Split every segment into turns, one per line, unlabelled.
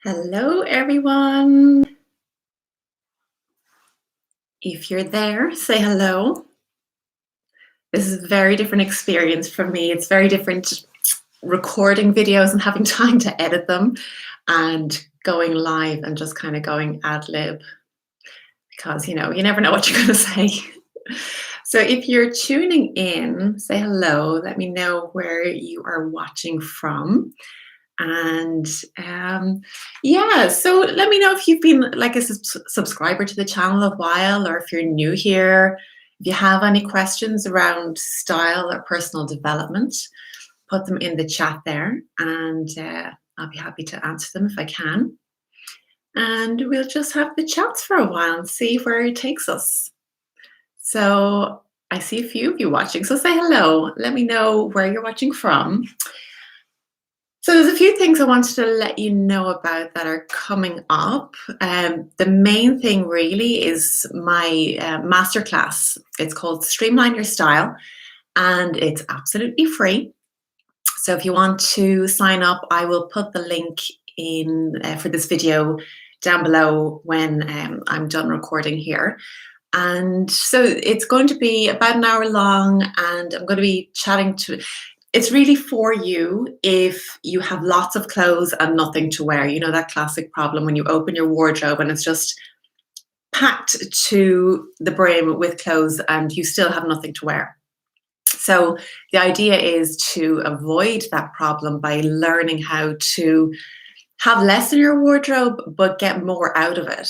Hello, everyone. If you're there, say hello. This is a very different experience for me. It's very different recording videos and having time to edit them and going live and just kind of going ad lib because, you never know what you're going to say. So if you're tuning in, say hello. Let me know where you are watching from. And yeah, so let me know if you've been like a subscriber to the channel a while, or if you're new here. If you have any questions around style or personal development, put them in the chat there, and I'll be happy to answer them if I can. And we'll just have the chats for a while and see where it takes us. So I see a few of you watching, so say hello. Let me know where you're watching from. So there's a few things I wanted to let you know about that are coming up. The main thing really is my masterclass. It's called Streamline Your Style, and it's absolutely free. So if you want to sign up, I will put the link in for this video down below when I'm done recording here. And so it's going to be about an hour long, and I'm going to be chatting to... It's really for you if you have lots of clothes and nothing to wear. You know, that classic problem when you open your wardrobe and it's just packed to the brim with clothes and you still have nothing to wear. So the idea is to avoid that problem by learning how to have less in your wardrobe but get more out of it.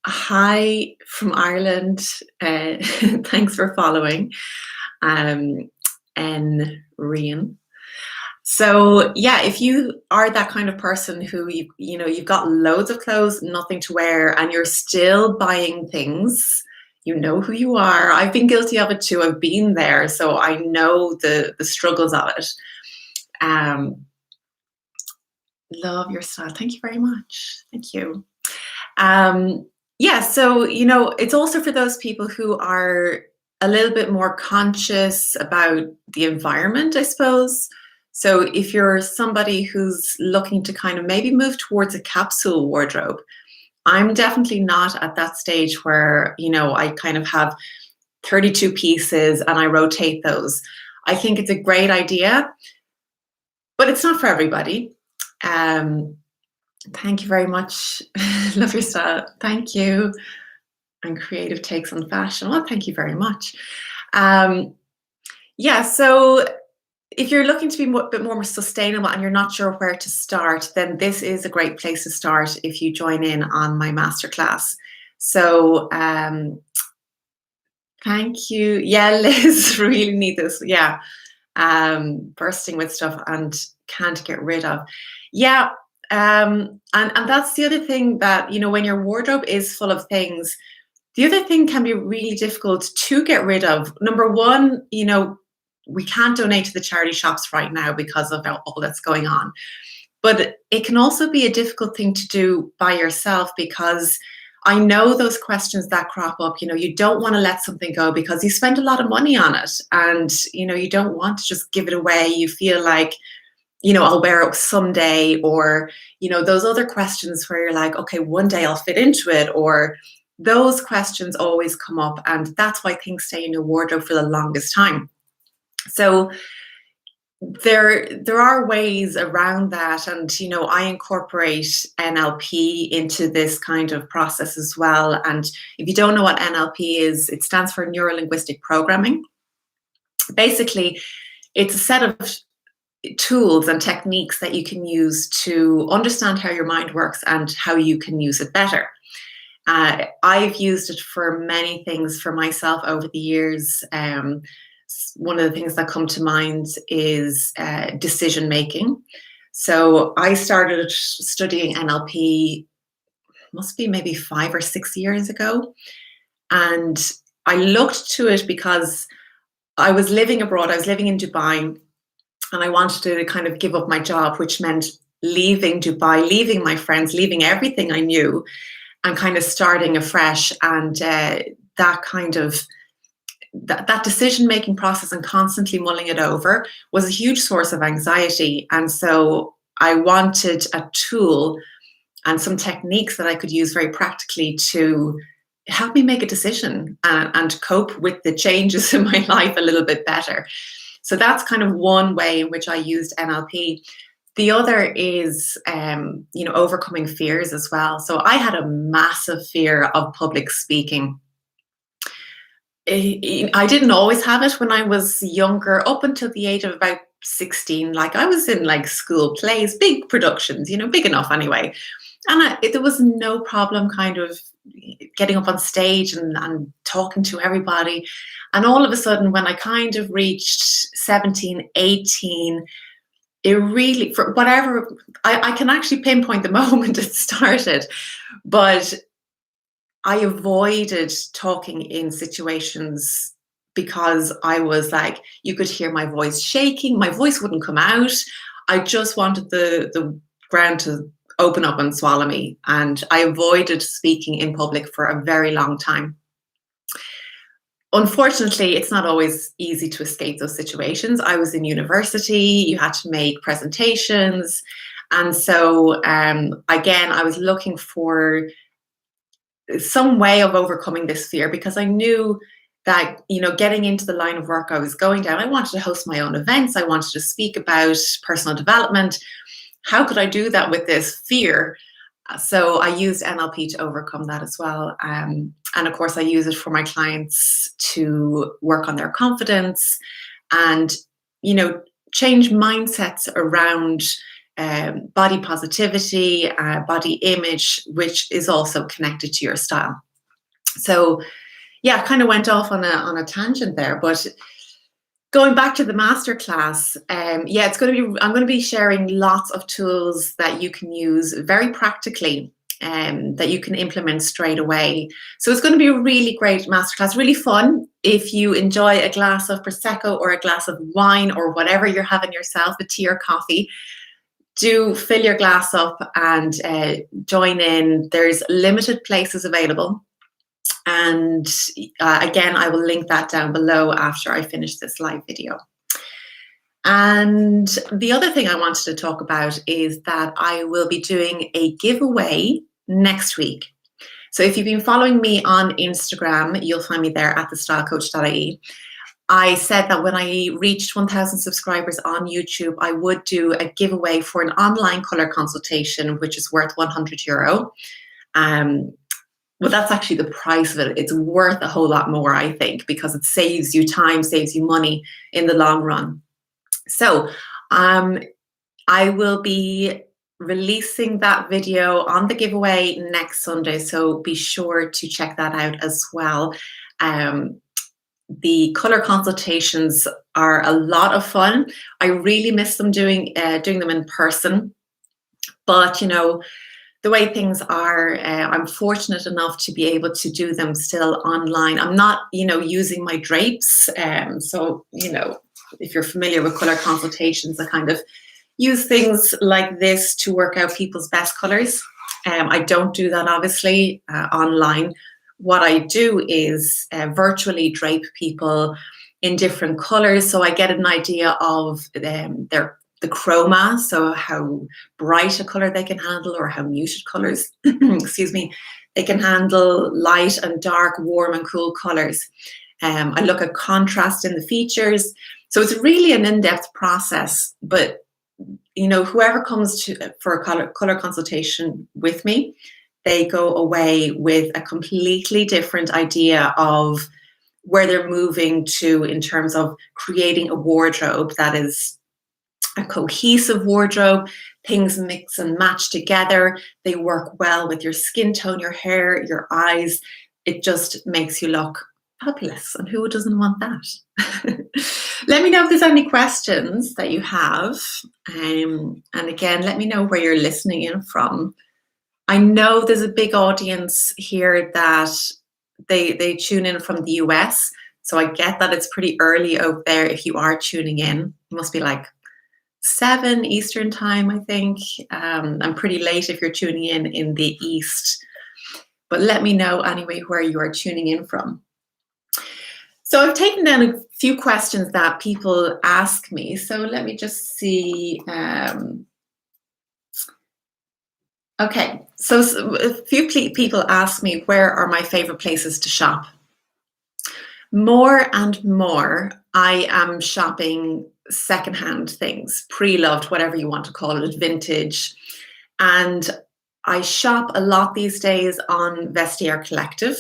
Hi from Ireland. Thanks for following. And Rian. So yeah, if you are that kind of person who you've got loads of clothes, nothing to wear, and you're still buying things, you know who you are. I've been guilty of it too. I've been there, so I know the struggles of it. Love your style. Thank you very much. Thank you. Yeah, so it's also for those people who are a little bit more conscious about the environment, I suppose. So if you're somebody who's looking to kind of maybe move towards a capsule wardrobe, I'm definitely not at that stage where, I kind of have 32 pieces and I rotate those. I think it's a great idea, but it's not for everybody. Thank you very much. Love your style. Thank you. And creative takes on fashion. Well, thank you very much. Yeah, so if you're looking to be a bit more sustainable and you're not sure where to start, then this is a great place to start if you join in on my masterclass. So thank you. Yeah, Liz, really need this. Yeah, bursting with stuff and can't get rid of. Yeah, and that's the other thing that, when your wardrobe is full of things, the other thing can be really difficult to get rid of. Number one, we can't donate to the charity shops right now because of all that's going on. But it can also be a difficult thing to do by yourself, because I know those questions that crop up. You don't want to let something go because you spend a lot of money on it, and you don't want to just give it away. You feel like, I'll wear it someday, or those other questions where you're like, okay, one day I'll fit into it, or those questions always come up, and that's why things stay in your wardrobe for the longest time. So there are ways around that, and I incorporate NLP into this kind of process as well. And if you don't know what NLP is, it stands for neuro-linguistic programming. Basically, it's a set of tools and techniques that you can use to understand how your mind works and how you can use it better. I've used it for many things for myself over the years. One of the things that come to mind is decision making. So I started studying NLP, must be maybe 5 or 6 years ago. And I looked to it because I was living abroad. I was living in Dubai, and I wanted to kind of give up my job, which meant leaving Dubai, leaving my friends, leaving everything I knew, and kind of starting afresh. And that decision-making process and constantly mulling it over was a huge source of anxiety. And so I wanted a tool and some techniques that I could use very practically to help me make a decision and cope with the changes in my life a little bit better. So that's kind of one way in which I used NLP. The other is, overcoming fears as well. So I had a massive fear of public speaking. I didn't always have it when I was younger, up until the age of about 16. Like, I was in like school plays, big productions, big enough anyway. And there was no problem kind of getting up on stage and talking to everybody. And all of a sudden, when I kind of reached 17, 18, it really, for whatever, I can actually pinpoint the moment it started, but I avoided talking in situations because I was like, you could hear my voice shaking, my voice wouldn't come out. I just wanted the ground to open up and swallow me. And I avoided speaking in public for a very long time. Unfortunately, it's not always easy to escape those situations. I was in university, you had to make presentations. And so, again, I was looking for some way of overcoming this fear, because I knew that, getting into the line of work I was going down, I wanted to host my own events. I wanted to speak about personal development. How could I do that with this fear? So I used NLP to overcome that as well. And of course, I use it for my clients to work on their confidence and, change mindsets around body positivity, body image, which is also connected to your style. So yeah, I kind of went off on a tangent there, but going back to the masterclass, I'm going to be sharing lots of tools that you can use very practically, that you can implement straight away. So it's going to be a really great masterclass, really fun. If you enjoy a glass of Prosecco or a glass of wine or whatever you're having yourself, a tea or coffee, do fill your glass up and join in. There's limited places available. And again, I will link that down below after I finish this live video. And the other thing I wanted to talk about is that I will be doing a giveaway next week. So if you've been following me on Instagram, you'll find me there at thestylecoach.ie. I said that when I reached 1,000 subscribers on YouTube, I would do a giveaway for an online color consultation, which is worth €100. Well, that's actually the price of it. It's worth a whole lot more, I think, because it saves you time, saves you money in the long run. So I will be releasing that video on the giveaway next Sunday. So be sure to check that out as well. The color consultations are a lot of fun. I really miss them doing them in person. But, the way things are, I'm fortunate enough to be able to do them still online. I'm not, using my drapes. So, if you're familiar with color consultations, I kind of use things like this to work out people's best colors. I don't do that, obviously, online. What I do is virtually drape people in different colors, so I get an idea of the chroma, so how bright a color they can handle, or how muted colors, excuse me, they can handle, light and dark, warm and cool colors. I look at contrast in the features. So it's really an in-depth process, but whoever comes for a color consultation with me, they go away with a completely different idea of where they're moving to in terms of creating a wardrobe that is a cohesive wardrobe. Things mix and match together. They work well with your skin tone, your hair, your eyes. It just makes you look fabulous. And who doesn't want that? Let me know if there's any questions that you have. And again, let me know where you're listening in from. I know there's a big audience here that they tune in from the US. So I get that it's pretty early out there if you are tuning in. It must be like 7 Eastern time, I think. I'm pretty late if you're tuning in the East. But let me know anyway where you are tuning in from. So I've taken down a few questions that people ask me. So let me just see. Okay, so a few people ask me where are my favorite places to shop. More and more, I am shopping secondhand things, pre-loved, whatever you want to call it, vintage. And I shop a lot these days on Vestiaire Collective.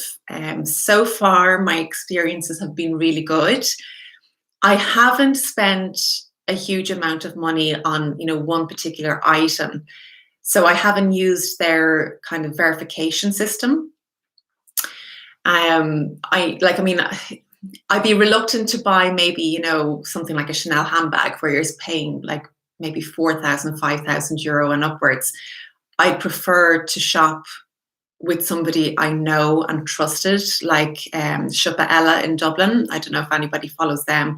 So far, my experiences have been really good. I haven't spent a huge amount of money on, one particular item. So I haven't used their kind of verification system. I'd be reluctant to buy maybe, something like a Chanel handbag where you're paying like maybe 4,000, 5,000 euro and upwards. I prefer to shop with somebody I know and trusted, like Shoppa Ella in Dublin. I don't know if anybody follows them,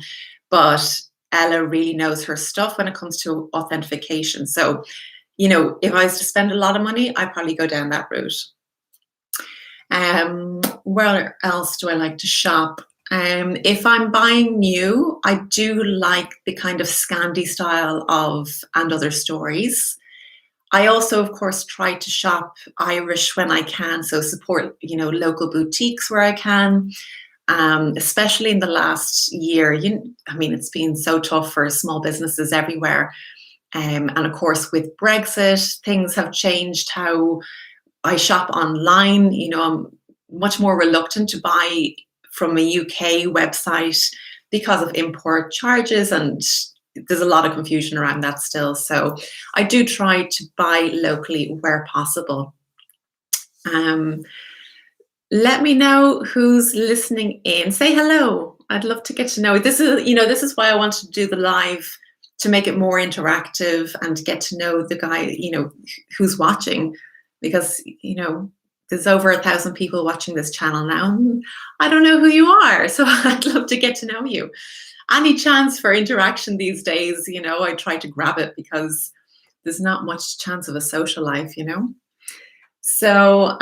but Ella really knows her stuff when it comes to authentication. So, if I was to spend a lot of money, I'd probably go down that route. Where else do I like to shop? If I'm buying new, I do like the kind of Scandi style of And Other Stories. I also, of course, try to shop Irish when I can, so support, local boutiques where I can. Especially in the last year, it's been so tough for small businesses everywhere. And of course, with Brexit, things have changed how I shop online. I'm much more reluctant to buy from a UK website because of import charges, and there's a lot of confusion around that still. So I do try to buy locally where possible. Let me know who's listening in. Say hello. I'd love to get to know. This is why I wanted to do the live, to make it more interactive and get to know the guy, who's watching, because, there's over 1,000 people watching this channel now. I don't know who you are, so I'd love to get to know you. Any chance for interaction these days, I try to grab it because there's not much chance of a social life, So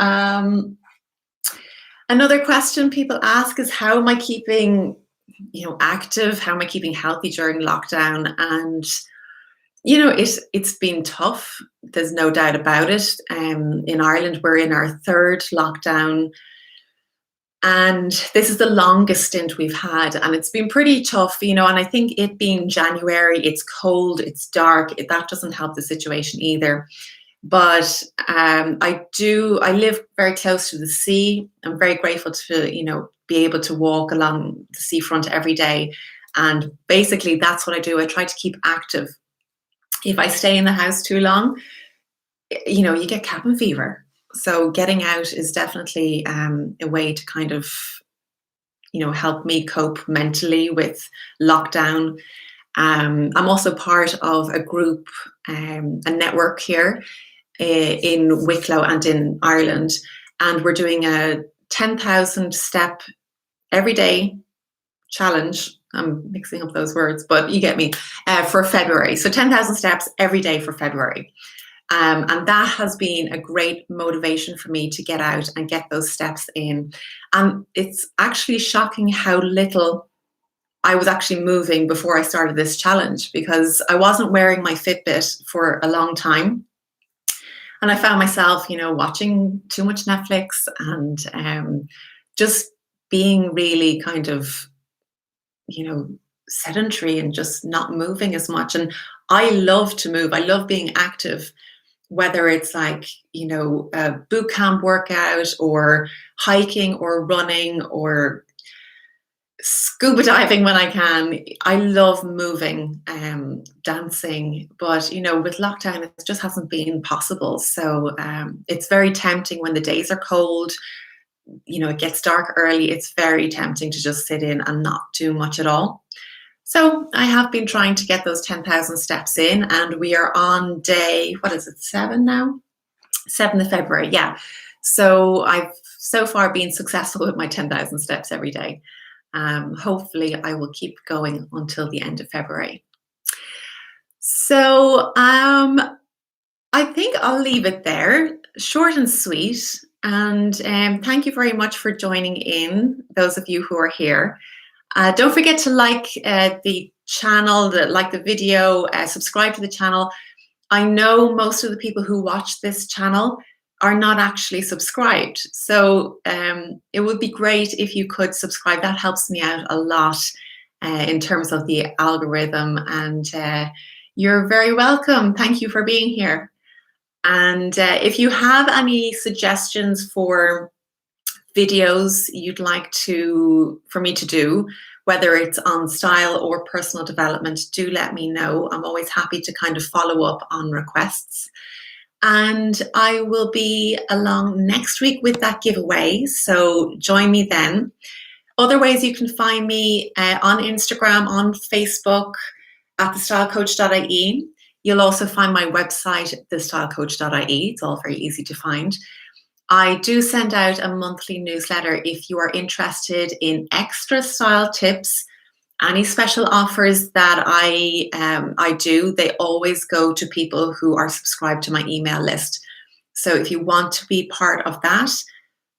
another question people ask is, how am I keeping, active? How am I keeping healthy during lockdown? And it's been tough. There's no doubt about it. In Ireland, we're in our third lockdown, and this is the longest stint we've had, and it's been pretty tough, and I think it being January, it's cold, it's dark, that doesn't help the situation either. But I live very close to the sea. I'm very grateful to, be able to walk along the seafront every day. And basically that's what I do. I try to keep active. If I stay in the house too long, you get cabin fever. So getting out is definitely a way to kind of, help me cope mentally with lockdown. I'm also part of a group, a network here in Wicklow and in Ireland. And we're doing a 10,000 step every day challenge. I'm mixing up those words, but you get me, for February. So 10,000 steps every day for February. And that has been a great motivation for me to get out and get those steps in. And it's actually shocking how little I was actually moving before I started this challenge, because I wasn't wearing my Fitbit for a long time. And I found myself, watching too much Netflix and just being really kind of, sedentary and just not moving as much. And I love to move. I love being active, whether it's like, a boot camp workout or hiking or running or scuba diving when I can. I love moving, dancing, but with lockdown, it just hasn't been possible. So it's very tempting when the days are cold, it gets dark early. It's very tempting to just sit in and not do much at all. So I have been trying to get those 10,000 steps in, and we are on day, 7 now? 7th of February, yeah. So I've so far been successful with my 10,000 steps every day. Hopefully I will keep going until the end of February. So I think I'll leave it there, short and sweet. And thank you very much for joining in, those of you who are here. Don't forget to like the channel, like the video, subscribe to the channel. I know most of the people who watch this channel are not actually subscribed. So it would be great if you could subscribe. That helps me out a lot in terms of the algorithm. And you're very welcome. Thank you for being here. And if you have any suggestions for videos you'd like for me to do, whether it's on style or personal development, do let me know. I'm always happy to kind of follow up on requests. And I will be along next week with that giveaway, so join me then. Other ways you can find me on Instagram, on Facebook, at thestylecoach.ie. You'll also find my website, thestylecoach.ie. It's all very easy to find. I do send out a monthly newsletter if you are interested in extra style tips. Any special offers that I do, they always go to people who are subscribed to my email list. So if you want to be part of that,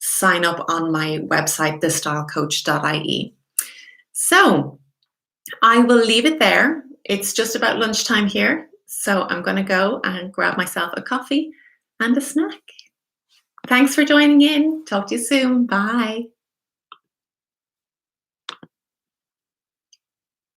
sign up on my website, thestylecoach.ie. So I will leave it there. It's just about lunchtime here. So I'm going to go and grab myself a coffee and a snack. Thanks for joining in. Talk to you soon. Bye.